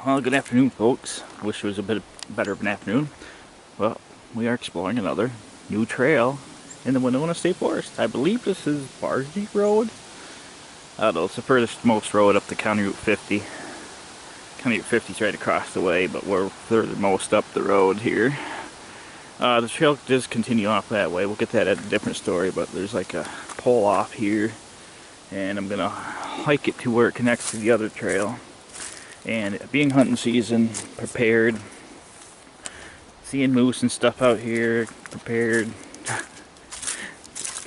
Well, good afternoon, folks. Wish it was a bit better of an afternoon. Well, we are exploring another new trail in the Winona State Forest. I believe this is Bardsey Road. I don't know, it's the furthest most road up to County Route 50. County Route 50 is right across the way, but we're furthermost up the road here. The trail does continue off that way. We'll get that at a different story, but there's like a pull off here, and I'm gonna hike it to where it connects to the other trail. And being hunting season, prepared, seeing moose and stuff out here, prepared.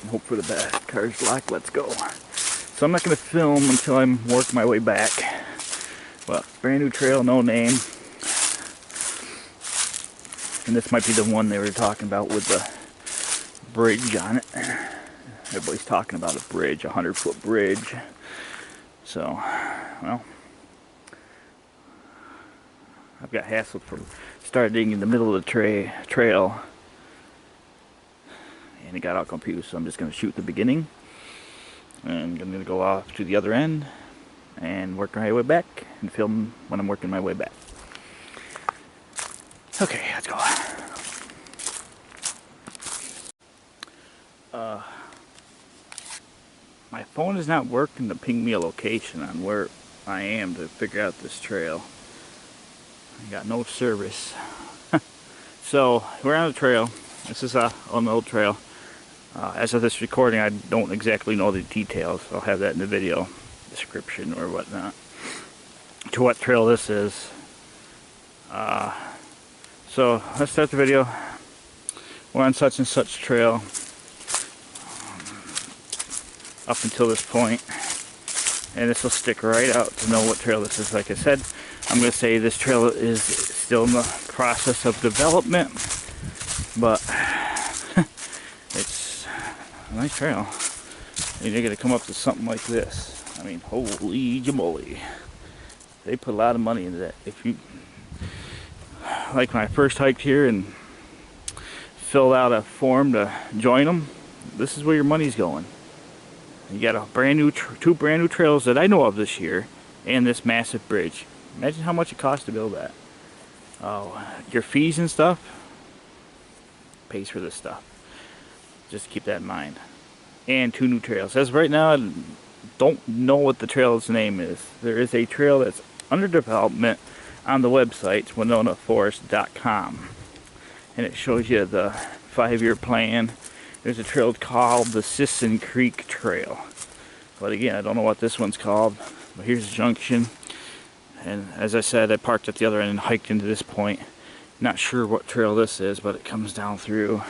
Hope for the best. Car's locked, let's go. So I'm not going to film until I'm working my way back. But brand new trail, no name. And this might be the one they were talking about with the bridge on it. Everybody's talking about a bridge, a 100-foot bridge. So, well, I've got hassled from starting in the middle of the trail, and it got all confused, so I'm just going to shoot the beginning, and I'm going to go off to the other end and work my way back and film when I'm working my way back. Okay, let's go. My phone is not working to ping me a location on where I am to figure out this trail. I got no service. So we're on the trail. This is on the old trail. As of this recording, I don't exactly know the details. I'll have that in the video description or whatnot to what trail this is. So let's start the video. We're on such and such trail up until this point, and this will stick right out to know what trail this is. Like I said, I'm going to say this trail is still in the process of development, but it's a nice trail. And you're going to come up to something like this. I mean, holy jamoly. They put a lot of money into that. If you, like when I first hiked here and filled out a form to join them, this is where your money's going. You got a brand new, two brand new trails that I know of this year, and this massive bridge. Imagine how much it costs to build that. Oh, your fees and stuff pays for this stuff. Just keep that in mind. And two new trails. As of right now, I don't know what the trail's name is. There is a trail that's under development on the website, winonaforest.com, and it shows you the 5-year plan. There's a trail called the Sisson Creek Trail, but again, I don't know what this one's called. But here's the junction. And as I said, I parked at the other end and hiked into this point. Not sure what trail this is, but it comes down through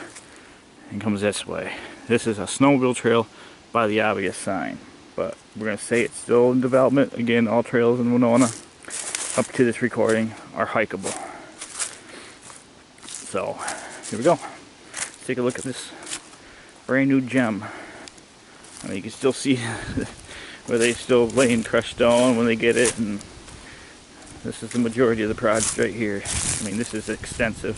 and comes this way. This is a snowmobile trail by the obvious sign, but we're going to say it's still in development. Again, all trails in Winona up to this recording are hikeable. So here we go. Let's take a look at this brand new gem. I mean, you can still see where they still laying crushed stone when they get it, and this is the majority of the project right here. I mean, this is extensive.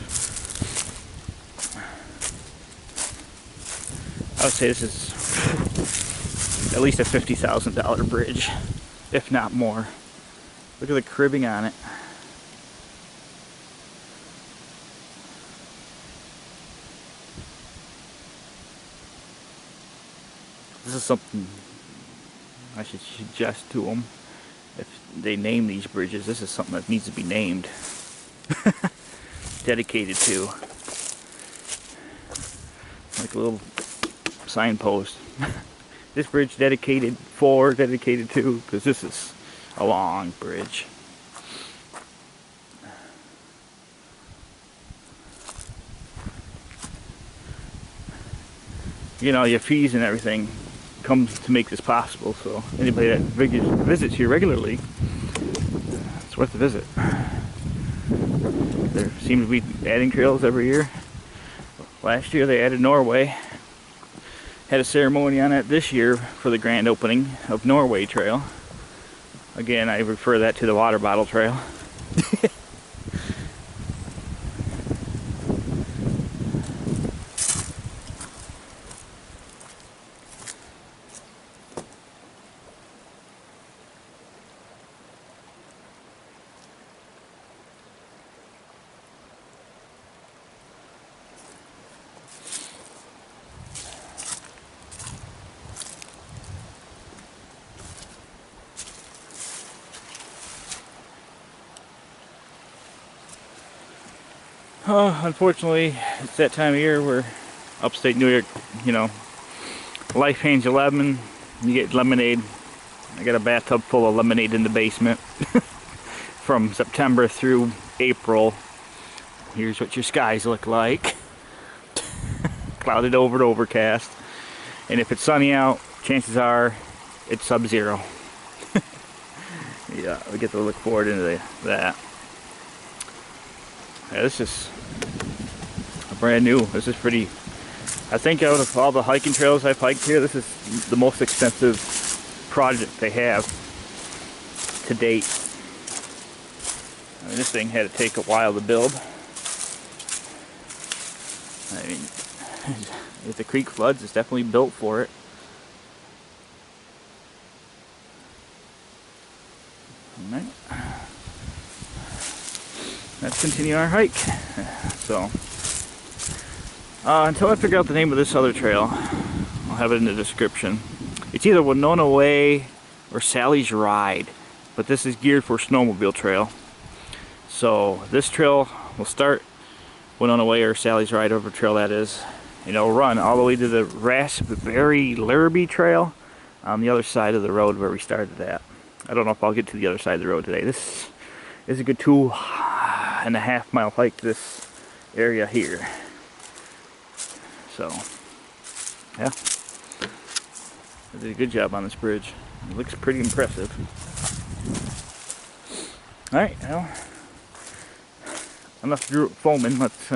I would say this is at least a $50,000 bridge, if not more. Look at the cribbing on it. This is something I should suggest to them. If they name these bridges, this is something that needs to be named. Dedicated to. Like a little signpost. This bridge dedicated for, dedicated to, because this is a long bridge. You know, your fees and everything comes to make this possible, so anybody that visits here regularly, it's worth the visit. There seems to be adding trails every year. Last year they added Norway. Had a ceremony on it this year for the grand opening of Norway Trail. Again, I refer that to the water bottle trail. Unfortunately, it's that time of year where upstate New York, you know, life hands you lemon, you get lemonade. I got a bathtub full of lemonade in the basement. From September through April. Here's what your skies look like. Clouded over to overcast. And if it's sunny out, chances are it's sub-zero. Yeah, we get to look forward into that. Yeah, this is brand new. This is pretty, I think out of all the hiking trails I've hiked here, this is the most expensive project they have to date. I mean, this thing had to take a while to build. I mean, if the creek floods, it's definitely built for it. Alright. Let's continue our hike. So, until I figure out the name of this other trail, I'll have it in the description. It's either Winona Way or Sally's Ride, but this is geared for snowmobile trail. So this trail will start Winona Way or Sally's Ride, over trail that is, and it'll run all the way to the Raspberry Larrabee Trail on the other side of the road where we started at. I don't know if I'll get to the other side of the road today. This is a good 2.5 mile hike to this area here. So, yeah. I did a good job on this bridge. It looks pretty impressive. Alright, well, enough foaming. Let's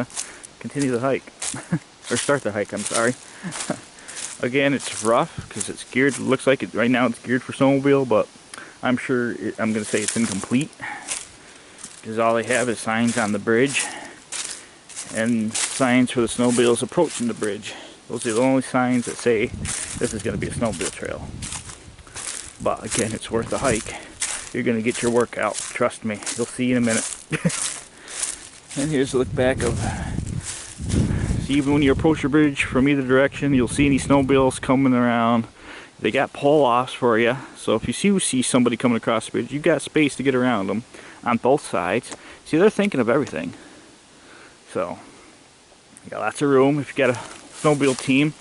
continue the hike. Or start the hike, I'm sorry. Again, it's rough because it's geared, looks like it right now it's geared for snowmobile, but I'm sure I'm going to say it's incomplete because all they have is signs on the bridge and signs for the snowmobiles approaching the bridge. Those are the only signs that say this is going to be a snowmobile trail. But again, it's worth the hike. You're going to get your workout, trust me. You'll see in a minute. And here's a look back of, see, even when you approach the bridge from either direction, you'll see any snowmobiles coming around. They got pull-offs for you, so if you see somebody coming across the bridge, you've got space to get around them on both sides. See, they're thinking of everything. So, you got lots of room. If you got a snowmobile team,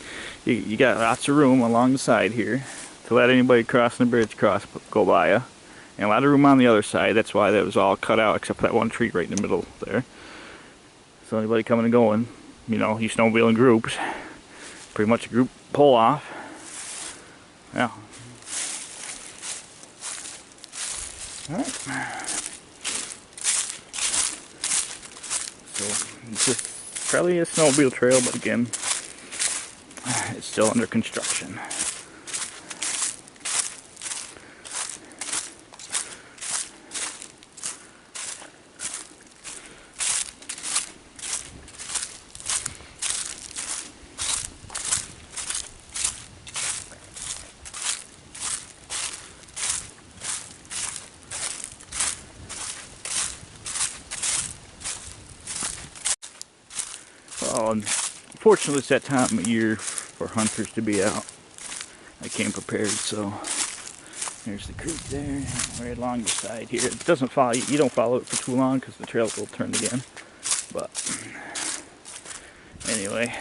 you got lots of room along the side here to let anybody crossing the bridge go by you. And a lot of room on the other side. That's why that was all cut out except for that one tree right in the middle there. So anybody coming and going, you know, you snowmobile in groups, pretty much a group pull off. Yeah. Alright. So it's just probably a snowmobile trail, but again, it's still under construction. Well, unfortunately, it's that time of year for hunters to be out. I came prepared, so there's the creek there, right along the side here. It doesn't follow you don't follow it for too long because the trail will turn again. But anyway,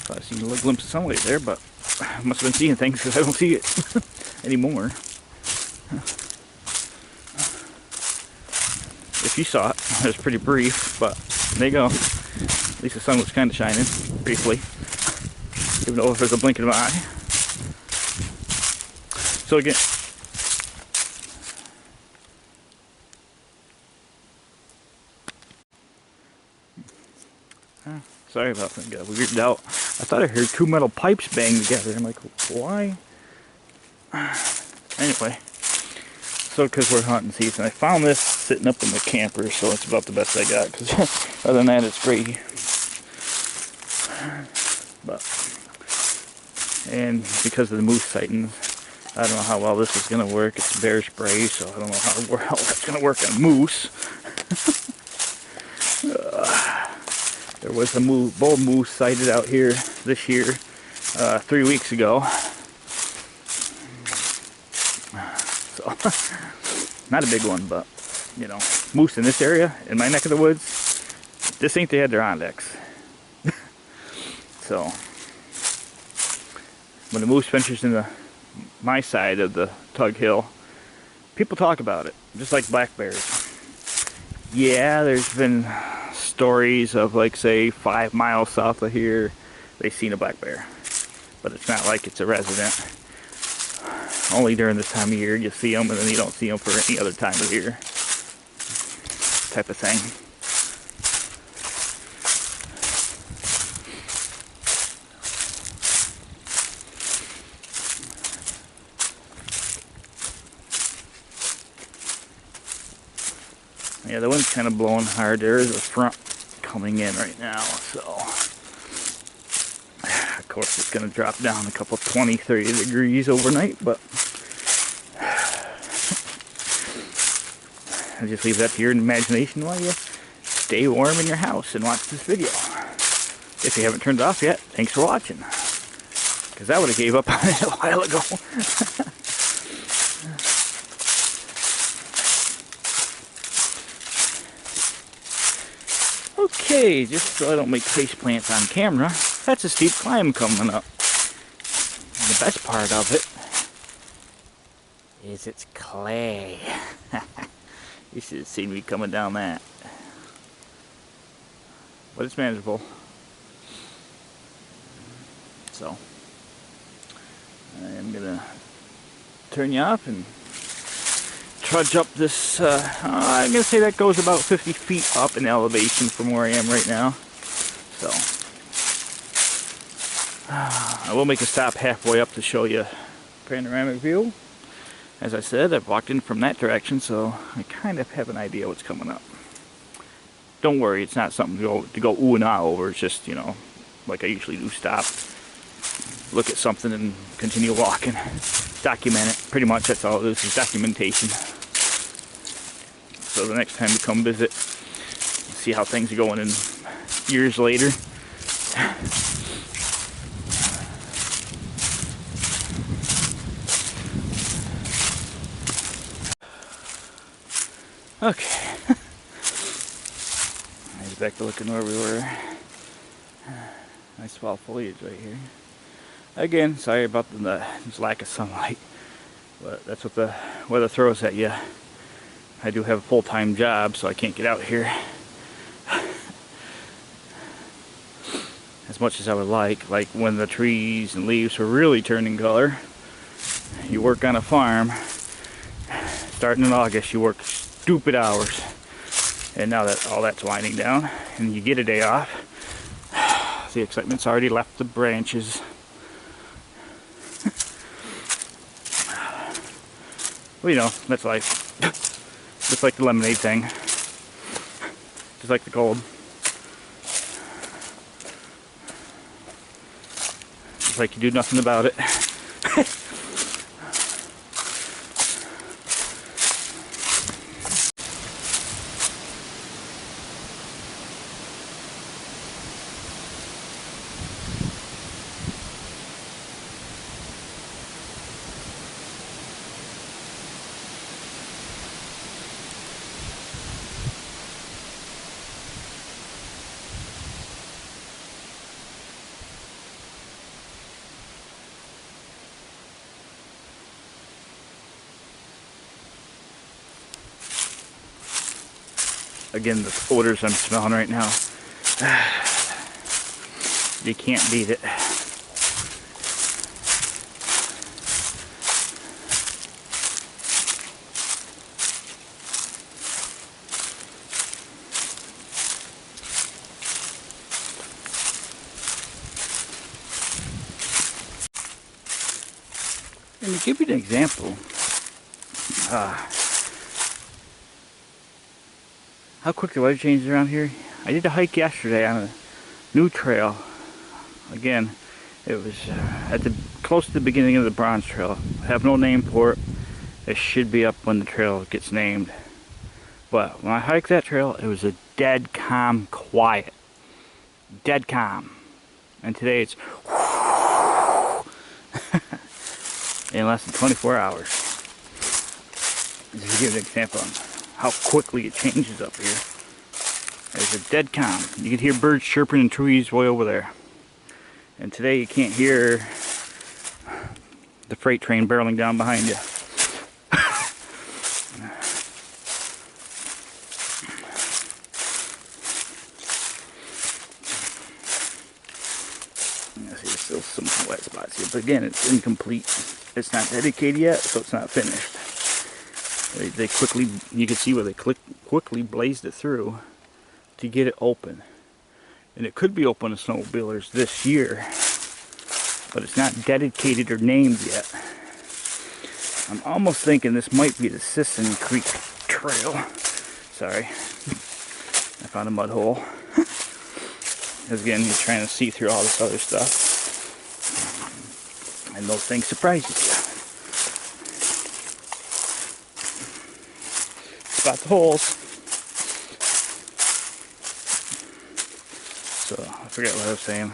I seen a little glimpse of sunlight there, but I must have been seeing things because I don't see it anymore. If you saw it, it was pretty brief, but there you go. At least the sun was kind of shining, briefly. Even though if there's a blink of an eye. So again, sorry about that, got weirded out. I thought I heard two metal pipes bang together. I'm like, why? Anyway. So, because we're hunting season, I found this sitting up in the camper, so it's about the best I got. Because other than that, it's great. But, and because of the moose sightings, I don't know how well this is going to work. It's bear spray, so I don't know how well that's going to work on moose. There was a bull moose sighted out here this year, 3 weeks ago. So, Not a big one, but, you know, moose in this area, in my neck of the woods, this ain't the Adirondacks. So, when the moose ventures into my side of the Tug Hill, people talk about it, just like black bears. Yeah, there's been stories of, like, say, 5 miles south of here, they've seen a black bear. But it's not like it's a resident. Only during this time of year you see them, and then you don't see them for any other time of year. Type of thing. Yeah, the wind's kind of blowing hard. There is a front coming in right now, so of course it's going to drop down a couple 20-30 degrees overnight, but I just leave that to your imagination while you stay warm in your house and watch this video. If you haven't turned it off yet, thanks for watching, because I would have gave up on it a while ago. Okay, just so I don't make face plants on camera, that's a steep climb coming up. And the best part of it is it's clay. You should have seen me coming down that. But it's manageable. So, I'm gonna turn you off and trudge up this, I'm gonna say that goes about 50 feet up in elevation from where I am right now. So, I will make a stop halfway up to show you panoramic view. As I said, I've walked in from that direction, so I kind of have an idea what's coming up. Don't worry, it's not something to go ooh and ah over. It's just, you know, like I usually do, stop, look at something and continue walking. Document it. Pretty much that's all it is documentation. So the next time you come visit, see how things are going in years later. Okay. Here's back to looking where we were. Nice fall foliage right here. Again, sorry about the lack of sunlight, but that's what the weather throws at you. I do have a full-time job, so I can't get out here as much as I would like when the trees and leaves were really turning color. You work on a farm, starting in August, you work stupid hours, and now that all that's winding down and you get a day off, the excitement's already left the branches. Well, you know, that's life. Just like the lemonade thing. Just like the cold. Just like you do nothing about it. Again, the odors I'm smelling right now, you can't beat it. And to give you an example, how quick the weather changes around here. I did a hike yesterday on a new trail. Again, it was close to the beginning of the Bronze Trail. I have no name for it. It should be up when the trail gets named. But when I hiked that trail, it was a dead calm quiet. Dead calm. And today it's in less than 24 hours. Just to give an example on how quickly it changes up here. There's a dead calm. You can hear birds chirping in trees way over there. And today you can't hear the freight train barreling down behind you. There's still some wet spots here, but again, it's incomplete. It's not dedicated yet, so it's not finished. They quickly, you can see where they quickly blazed it through to get it open. And it could be open to snowmobilers this year, but it's not dedicated or named yet. I'm almost thinking this might be the Sisson Creek Trail. Sorry, I found a mud hole. Because again, you're trying to see through all this other stuff. And those things surprise you. Spot the holes. So, I forget what I was saying.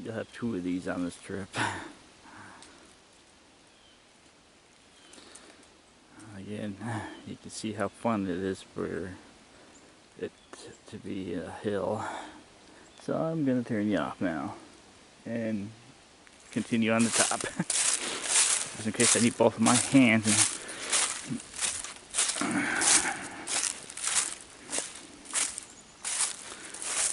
You'll have 2 of these on this trip. Again, you can see how fun it is for it to be a hill. So I'm going to turn you off now and continue on the top. Just in case I need both of my hands.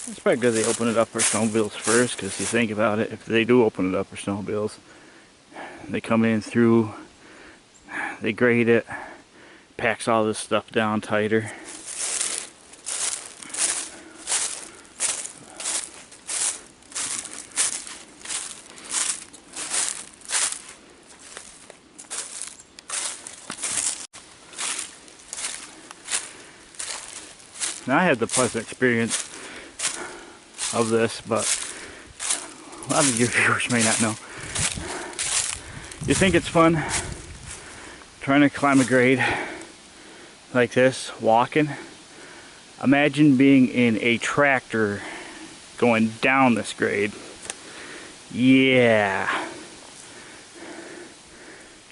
It's probably good they open it up for snowmobiles first, because you think about it, if they do open it up for snowmobiles, they come in through, they grade it, packs all this stuff down tighter. Now I had the pleasant experience of this, but a lot of your viewers may not know. You think it's fun trying to climb a grade like this, walking? Imagine being in a tractor going down this grade. Yeah.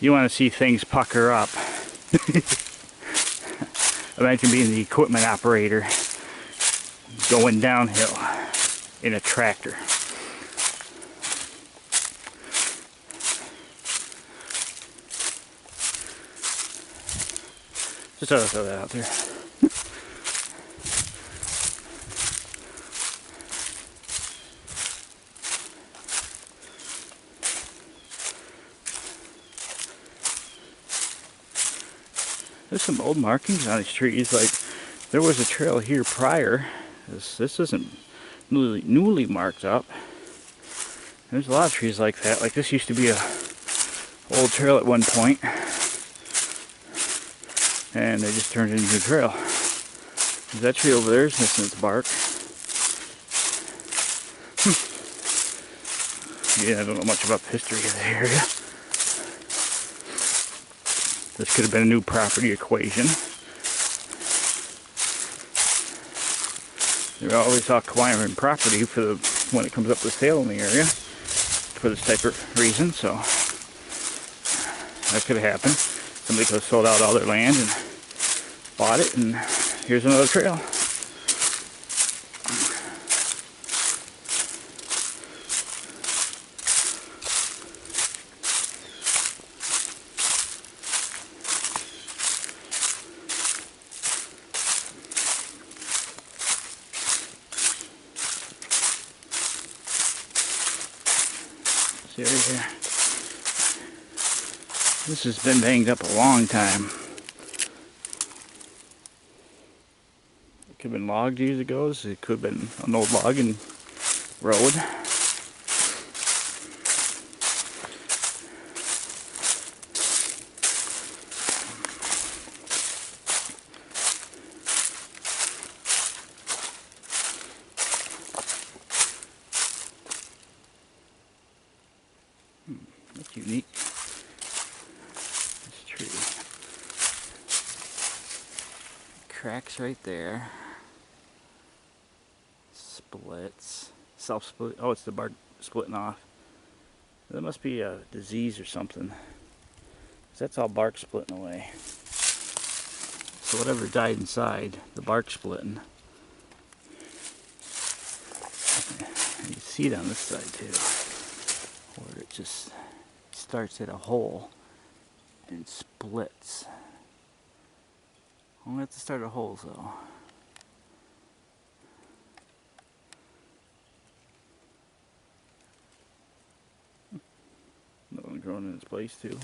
You want to see things pucker up. Imagine being the equipment operator going downhill in a tractor. Just thought I'd throw that out there. There's some old markings on these trees. Like, there was a trail here prior. This isn't newly marked up. There's a lot of trees like that. Like this used to be a old trail at one point, and they just turned it into a trail. That tree over there is missing its bark. Yeah, I don't know much about the history of the area. This could have been a new property equation. They're always acquiring property for when it comes up for sale in the area for this type of reason, so that could have happened. Somebody could have sold out all their land and bought it, and here's another trail. See right here. This has been banged up a long time. It could have been logged years ago. It could have been an old logging road. That's unique. This tree. Cracks right there. Splits. Self-split. Oh, it's the bark splitting off. That must be a disease or something. 'Cause that's all bark splitting away. So whatever died inside, the bark splitting. You can see it on this side too, where it just starts at a hole and splits. Only have to start at holes though. Another one growing in its place too.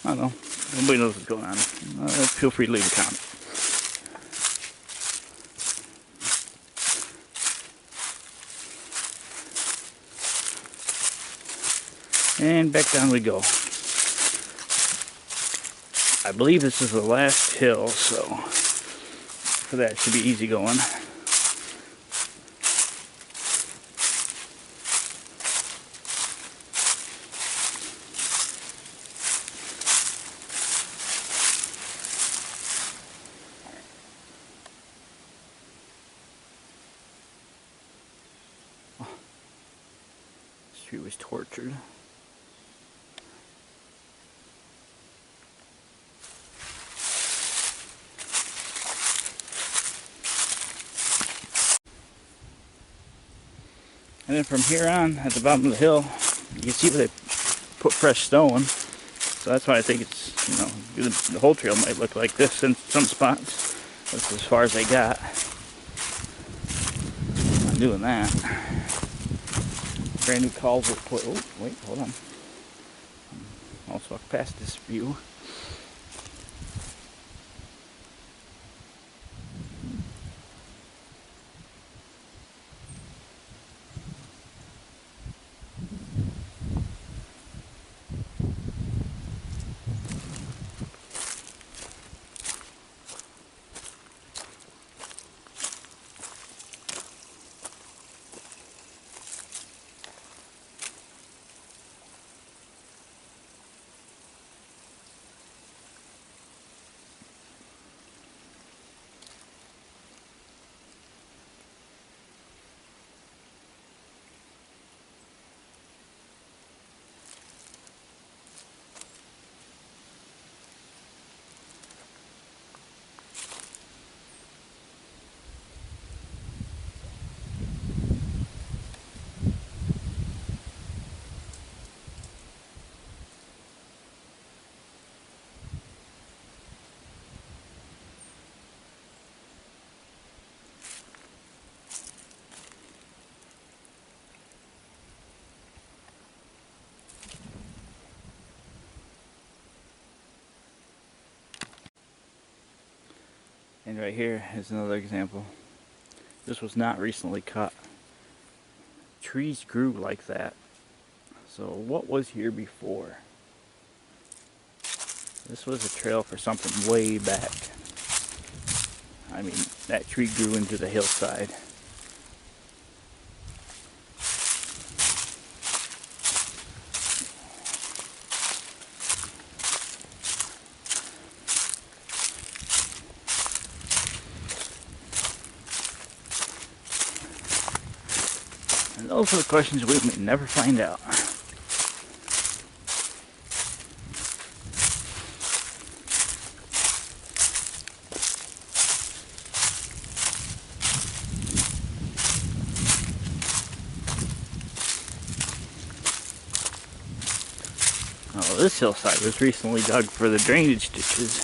I don't know. Nobody knows what's going on. Feel free to leave a comment. And back down we go. I believe this is the last hill, so for that it should be easy going. This tree was tortured. And then from here on, at the bottom of the hill, you can see where they put fresh stone. So that's why I think it's, you know, the whole trail might look like this in some spots. That's as far as they got. Not doing that. Brand new culvert put. Oh, wait, hold on. I'll walk past this view. And right here is another example. This was not recently cut. Trees grew like that. So what was here before? This was a trail for something way back. I mean, that tree grew into the hillside. And those are the questions we may never find out. Oh, this hillside was recently dug for the drainage ditches.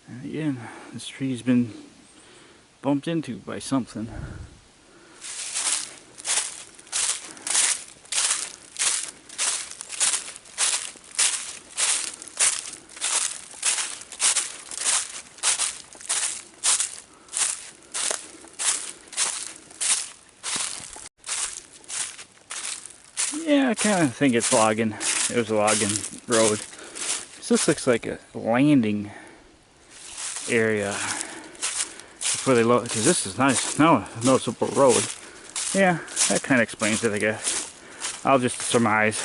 And again, this tree's been bumped into by something. Yeah, I kind of think it's logging. It was a logging road. This looks like a landing area. That's where they load, because this is nice. Now a noticeable road. Yeah, that kind of explains it, I guess. I'll just surmise.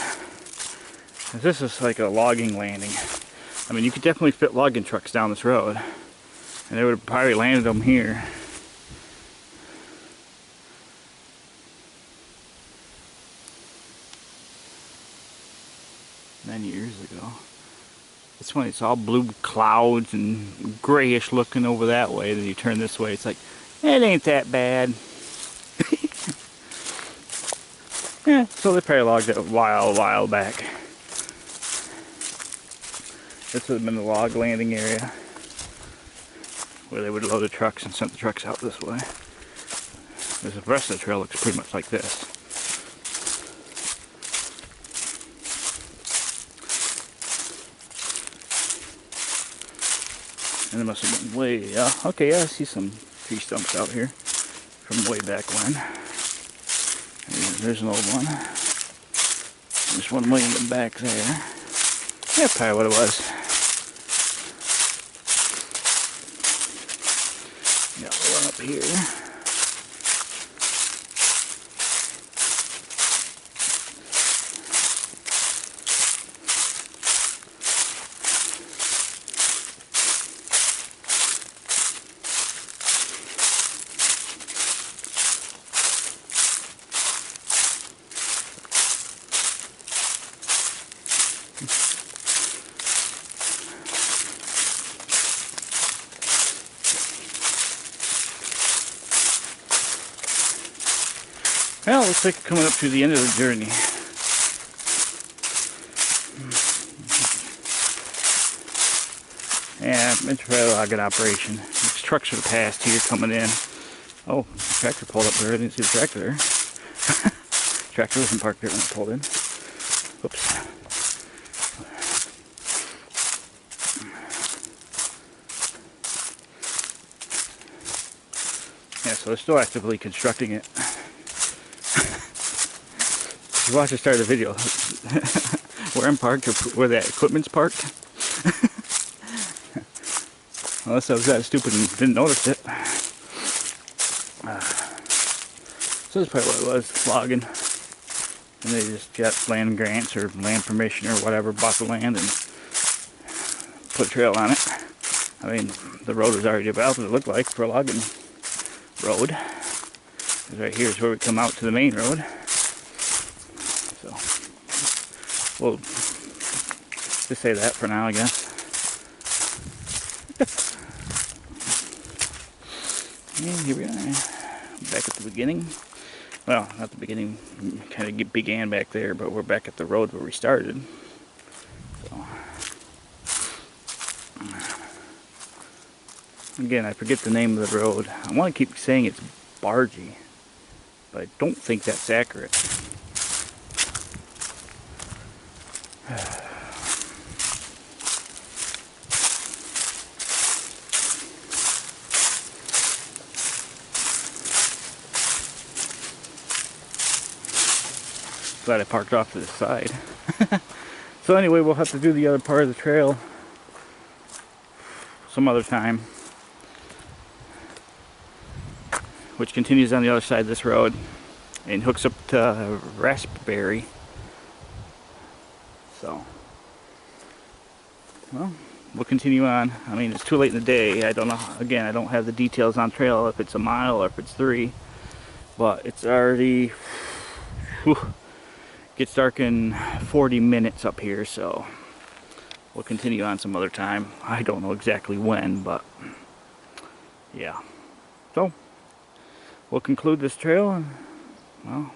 This is like a logging landing. I mean, you could definitely fit logging trucks down this road. And they would have probably landed them here. Many years ago. It's when it's all blue clouds and grayish looking over that way. Then you turn this way, it's like, it ain't that bad. Yeah, so they probably logged it a while back. This would have been the log landing area where they would load the trucks and send the trucks out this way. Because the rest of the trail looks pretty much like this. And it must have been way, okay, yeah, I see some tree stumps out here from way back when. And there's an old one. There's one way in the back there. Yeah, probably what it was. Got one up here. Well, looks like coming up to the end of the journey. Yeah, it's a very logging operation. These trucks are past here coming in. Oh, the tractor pulled up there. I didn't see the tractor there. Tractor wasn't parked there when I pulled in. Oops. Yeah, so they're still actively constructing it. If you watch the start of the video, where I'm parked or where that equipment's parked. Unless I was that stupid and didn't notice it. So that's probably what it was, logging. And they just got land grants or land permission or whatever, bought the land and put a trail on it. I mean, the road was already developed, it looked like, for a logging road. Right here is where we come out to the main road. So, we'll just say that for now, I guess. And here we are, back at the beginning. Well, not the beginning, kind of began back there, but we're back at the road where we started. Again, I forget the name of the road. I want to keep saying it's Bargy, but I don't think that's accurate. Glad I parked off to the side. So anyway, we'll have to do the other part of the trail some other time, which continues on the other side of this road and hooks up to Raspberry. So, well, we'll continue on. I mean, it's too late in the day. I don't know, again, I don't have the details on trail, if it's a mile or if it's 3, but it's already, whew, gets dark in 40 minutes up here, so we'll continue on some other time. I don't know exactly when, but yeah. So we'll conclude this trail, and well,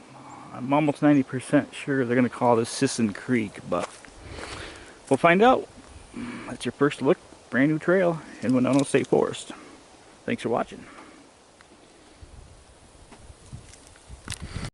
I'm almost 90% sure they're going to call this Sisson Creek, but we'll find out. That's your first look, brand new trail in Winona State Forest. Thanks for watching.